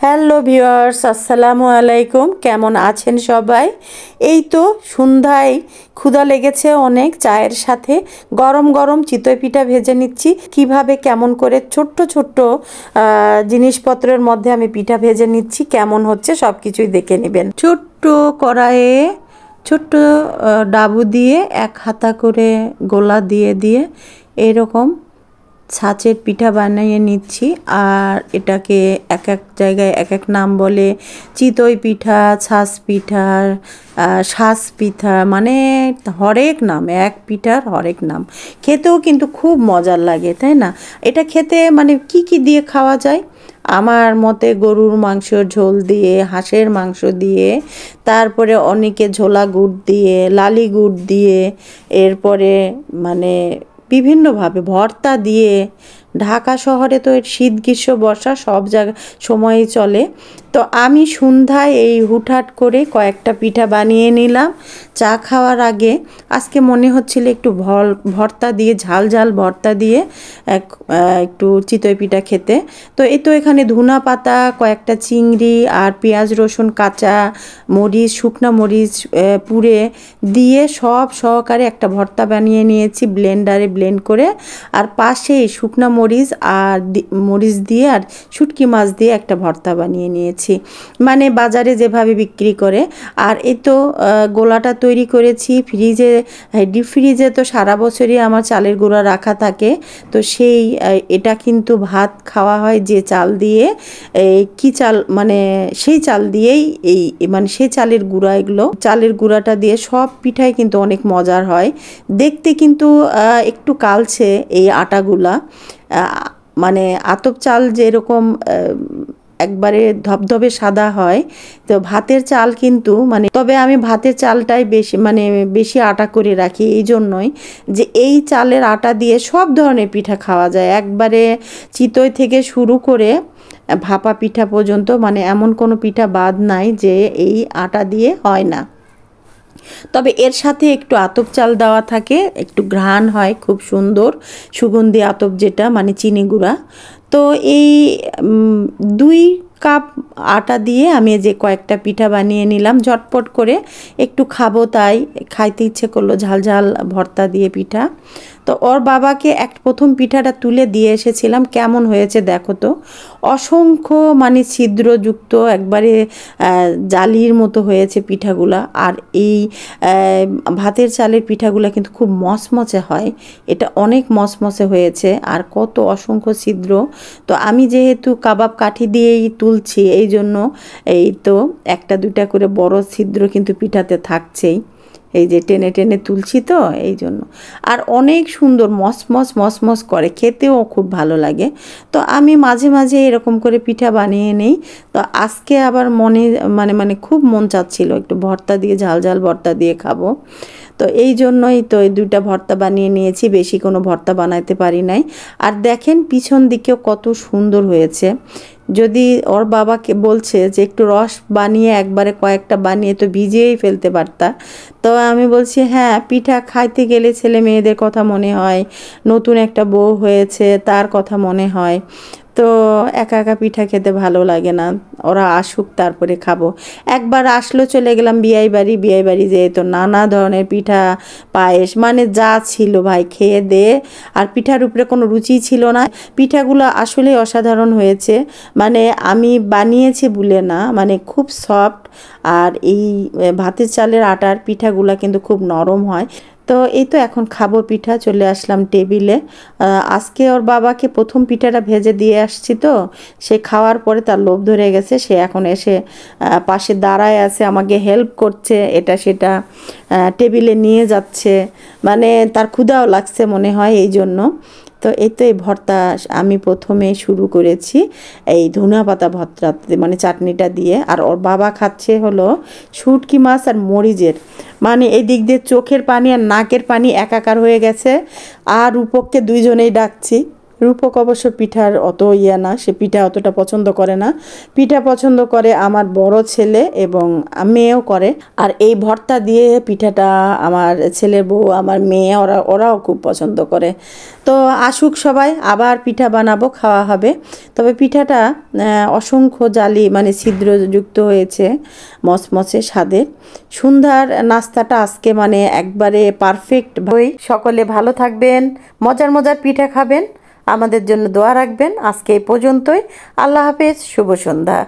Hello viewers, আসসালামু আলাইকুম। কেমন আছেন সবাই? এই তো সন্ধ্যায় ক্ষুধা লেগেছে অনেক, চায়ের সাথে গরম গরম চিতই পিঠা ভেজে নিচ্ছি। কিভাবে কেমন করে ছোট্ট ছোট্ট জিনিসপত্রের মধ্যে আমি পিঠা ভেজে নিচ্ছি, কেমন হচ্ছে সব কিছুই দেখে নেবেন। ছোট্ট কড়াইয়ে ছোট্ট ডাবু দিয়ে এক হাতা করে গোলা দিয়ে দিয়ে এরকম ছাঁচের পিঠা বানিয়ে নিচ্ছি। আর এটাকে এক এক জায়গায় এক এক নাম বলে, চিতই পিঠা, ছাঁচ পিঠা, শাঁস পিঠা, মানে হরেক নাম, এক পিঠার হরেক নাম। খেতেও কিন্তু খুব মজার লাগে, তাই না? এটা খেতে মানে কি দিয়ে খাওয়া যায়? আমার মতে গরুর মাংসর ঝোল দিয়ে, হাঁসের মাংস দিয়ে, তারপরে অনেকে ঝোলা গুড় দিয়ে, লালি গুড় দিয়ে, এরপরে মানে বিভিন্নভাবে ভর্তা দিয়ে। ঢাকা শহরে তো শীত গ্রীষ্ম বর্ষা সব জায়গা সময়ই চলে। তো আমি সন্ধ্যায় এই হুটহাট করে কয়েকটা পিঠা বানিয়ে নিলাম চা খাওয়ার আগে। আজকে মনে হচ্ছিল একটু ভর্তা দিয়ে, ঝাল ঝাল ভর্তা দিয়ে একটু চিতই পিঠা খেতে। তো এই তো এখানে ধনা পাতা, কয়েকটা চিংড়ি আর পেঁয়াজ রসুন কাঁচা মরিচ, শুকনো মরিচ পুড়ে দিয়ে সব সহকারে একটা ভর্তা বানিয়ে নিয়েছি ব্লেন্ডারে ব্লেন্ড করে। আর পাশে শুকনো মরিচ আর মরিচ দিয়ে আর শুটকি মাছ দিয়ে একটা ভর্তা বানিয়ে নিয়েছি, মানে বাজারে যেভাবে বিক্রি করে। আর এই তো গোলাটা তৈরি করেছি ফ্রিজে, ডিপ ফ্রিজে তো সারা বছরই আমার চালের গুঁড়া রাখা থাকে। তো সেই এটা কিন্তু ভাত খাওয়া হয় যে চাল দিয়ে, কি চাল মানে সেই চাল দিয়েই, এই মানে সেই চালের গুঁড়া, এগুলো চালের গুঁড়াটা দিয়ে সব পিঠাই কিন্তু অনেক মজার হয় দেখতে। কিন্তু একটু কালছে এই আটাগুলা, মানে আতপ চাল যেরকম একবারে ধবধবে সাদা হয়, তো ভাতের চাল কিন্তু মানে, তবে আমি ভাতের চালটাই বেশি আটা করে রাখি এই জন্যই যে এই চালের আটা দিয়ে সব ধরনের পিঠা খাওয়া যায়, একবারে চিতই থেকে শুরু করে ভাপা পিঠা পর্যন্ত, মানে এমন কোনো পিঠা বাদ নাই যে এই আটা দিয়ে হয় না। তবে এর সাথে একটু আতপ চাল দেওয়া থাকে, একটু ঘ্রাণ হয় খুব সুন্দর, সুগন্ধি আতপ যেটা, মানে চিনি গুঁড়া। তো এই 2 কাপ আটা দিয়ে আমি যে কয়েকটা পিঠা বানিয়ে নিলাম ঝটপট করে, একটু খাবো তাই খাইতে ইচ্ছে করলো ঝাল ঝাল ভর্তা দিয়ে পিঠা। তো ওর বাবাকে প্রথম পিঠাটা তুলে দিয়ে এসেছিলাম, কেমন হয়েছে দেখো তো। অসংখ্য মানে ছিদ্রযুক্ত, একবারে জালির মতো হয়েছে পিঠাগুলা। আর এই ভাতের চালের পিঠাগুলা কিন্তু খুব মচমচে হয়, এটা অনেক মচমচে হয়েছে। আর কত অসংখ্য ছিদ্র। তো আমি যেহেতু কাবাব কাঠি দিয়েই তুলছি, এই জন্য এই তো একটা দুটা করে বড় ছিদ্র কিন্তু পিঠাতে থাকছেই, এই যে টেনে টেনে তুলছি তো এই জন্য। আর অনেক সুন্দর মসমস করে, খেতেও খুব ভালো লাগে। তো আমি মাঝে মাঝে এরকম করে পিঠা বানিয়ে নেই। তো আজকে আবার মানে খুব মন চাচ্ছিল একটু ভর্তা দিয়ে, ঝাল ঝাল ভর্তা দিয়ে খাবো। তো এই জন্যই তো এই 2টা ভর্তা বানিয়ে নিয়েছি, বেশি কোনো ভর্তা বানাইতে পারি নাই। আর দেখেন পিছন দিকেও কত সুন্দর হয়েছে। যদি ওর বাবাকে বলছে যে একটু রস বানিয়ে একবারে কয়েকটা বানিয়ে তো ভিজিয়েই ফেলতে পারতা। তো আমি বলছি হ্যাঁ, পিঠা খাইতে গেলে ছেলে মেয়েদের কথা মনে হয়, নতুন একটা বউ হয়েছে তার কথা মনে হয়। তো একা একা পিঠা খেতে ভালো লাগে না, ওরা আসুক তারপরে খাবো। একবার আসলো, চলে গেলাম বিয়ে বাড়ি যেয়ে তো নানা ধরনের পিঠা পায়েস, মানে যা ছিল ভাই খেয়ে দে। আর পিঠার উপরে কোনো রুচি ছিল না। পিঠাগুলো আসলে অসাধারণ হয়েছে, মানে আমি বানিয়েছি বলে না, মানে খুব সফট। আর এই ভাতের চালের আটার পিঠাগুলো কিন্তু খুব নরম হয়। তো এই তো এখন খাবো পিঠা, চলে আসলাম টেবিলে। আজকে ওর বাবাকে প্রথম পিঠাটা ভেজে দিয়ে আসছি, তো সে খাওয়ার পরে তার লোভ ধরে গেছে, সে এখন এসে পাশে দাঁড়ায় আছে, আমাকে হেল্প করছে, এটা সেটা টেবিলে নিয়ে যাচ্ছে, মানে তার ক্ষুধাও লাগছে মনে হয় এই জন্য। তো এই তো এই ভর্তা আমি প্রথমে শুরু করেছি এই ধনিয়া পাতা ভর্তা, মানে চাটনিটা দিয়ে। আর ওর বাবা খাচ্ছে হলো শুটকি মাছ আর মরিচের, মানে এই দিক দিয়ে চোখের পানি আর নাকের পানি একাকার হয়ে গেছে। আর রূপককে দুইজনেই ডাকছি, রূপক অবশ্য পিঠার অত ইয়া না, সে পিঠা অতটা পছন্দ করে না। পিঠা পছন্দ করে আমার বড় ছেলে এবং মেয়েও করে। আর এই ভর্তা দিয়ে পিঠাটা আমার ছেলের বউ, আমার মেয়ে, ওরাও খুব পছন্দ করে। তো আসুক সবাই, আবার পিঠা বানাবো, খাওয়া হবে। তবে পিঠাটা অসংখ্য জালি মানে ছিদ্রযুক্ত হয়েছে, মচমচে স্বাদের। সন্ধ্যার নাস্তাটা আজকে মানে একবারে পারফেক্ট। সকলে ভালো থাকবেন, মজার মজার পিঠা খাবেন, আমাদের জন্য দোয়া রাখবেন। আজকে এই পর্যন্তই। আল্লাহ হাফেজ, শুভ সন্ধ্যা।